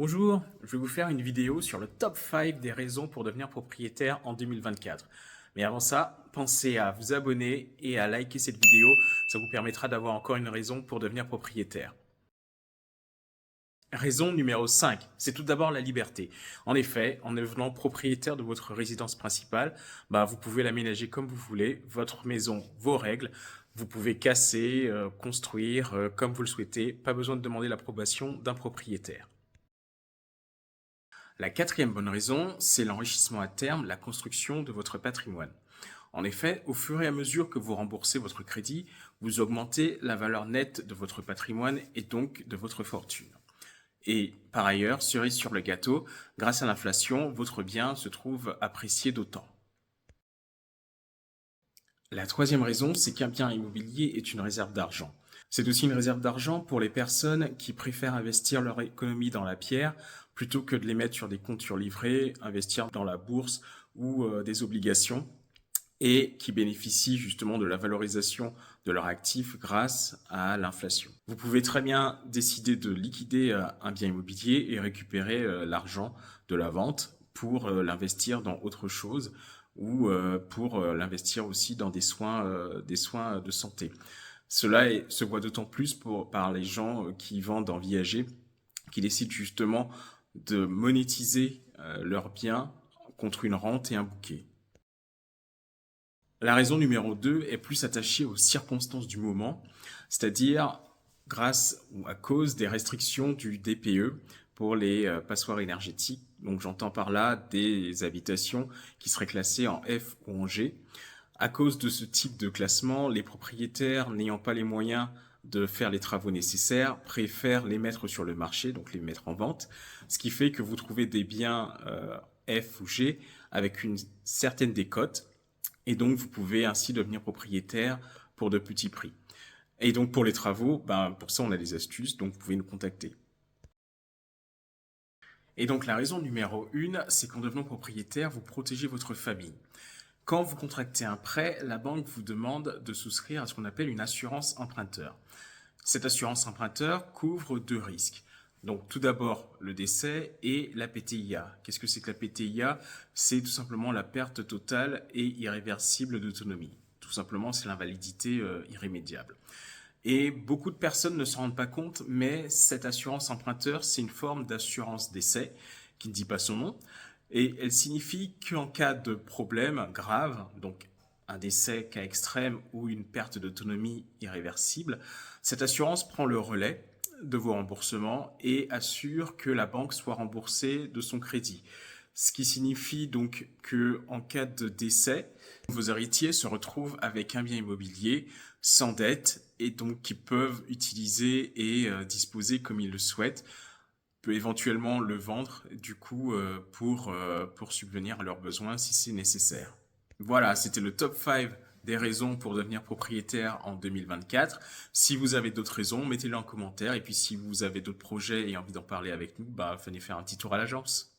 Bonjour, je vais vous faire une vidéo sur le top 5 des raisons pour devenir propriétaire en 2024. Mais avant ça, pensez à vous abonner et à liker cette vidéo, ça vous permettra d'avoir encore une raison pour devenir propriétaire. Raison numéro 5, c'est tout d'abord la liberté. En effet, en devenant propriétaire de votre résidence principale, vous pouvez l'aménager comme vous voulez, votre maison, vos règles. Vous pouvez casser, construire comme vous le souhaitez, pas besoin de demander l'approbation d'un propriétaire. La quatrième bonne raison, c'est l'enrichissement à terme, la construction de votre patrimoine. En effet, au fur et à mesure que vous remboursez votre crédit, vous augmentez la valeur nette de votre patrimoine et donc de votre fortune. Et par ailleurs, cerise sur le gâteau, grâce à l'inflation, votre bien se trouve apprécié d'autant. La troisième raison, c'est qu'un bien immobilier est une réserve d'argent. C'est aussi une réserve d'argent pour les personnes qui préfèrent investir leur économie dans la pierre plutôt que de les mettre sur des comptes surlivrés, investir dans la bourse ou des obligations et qui bénéficient justement de la valorisation de leurs actifs grâce à l'inflation. Vous pouvez très bien décider de liquider un bien immobilier et récupérer l'argent de la vente pour l'investir dans autre chose ou pour l'investir aussi dans des soins de santé. Se voit d'autant plus par les gens qui vendent en viager, qui décident justement de monétiser leurs biens contre une rente et un bouquet. La raison numéro 2 est plus attachée aux circonstances du moment, c'est-à-dire grâce ou à cause des restrictions du DPE pour les passoires énergétiques. Donc j'entends par là des habitations qui seraient classées en F ou en G. À cause de ce type de classement, les propriétaires n'ayant pas les moyens de faire les travaux nécessaires préfèrent les mettre sur le marché, donc les mettre en vente, ce qui fait que vous trouvez des biens F ou G avec une certaine décote, et donc vous pouvez ainsi devenir propriétaire pour de petits prix. Et donc pour les travaux, pour ça on a des astuces, donc vous pouvez nous contacter. Et donc la raison numéro 1, c'est qu'en devenant propriétaire, vous protégez votre famille. Quand vous contractez un prêt, la banque vous demande de souscrire à ce qu'on appelle une assurance emprunteur. Cette assurance emprunteur couvre deux risques. Donc tout d'abord le décès et la PTIA. Qu'est-ce que c'est que la PTIA? C'est tout simplement la perte totale et irréversible d'autonomie. Tout simplement, c'est l'invalidité irrémédiable. Et beaucoup de personnes ne s'en rendent pas compte, mais cette assurance emprunteur, c'est une forme d'assurance décès qui ne dit pas son nom. Et elle signifie qu'en cas de problème grave, donc un décès, cas extrême ou une perte d'autonomie irréversible, cette assurance prend le relais de vos remboursements et assure que la banque soit remboursée de son crédit. Ce qui signifie donc que en cas de décès, vos héritiers se retrouvent avec un bien immobilier sans dette et donc qui peuvent utiliser et disposer comme ils le souhaitent, peut éventuellement le vendre du coup pour subvenir à leurs besoins si c'est nécessaire. Voilà, c'était le top 5 des raisons pour devenir propriétaire en 2024. Si vous avez d'autres raisons, mettez-les en commentaire. Et puis si vous avez d'autres projets et envie d'en parler avec nous, venez faire un petit tour à l'agence.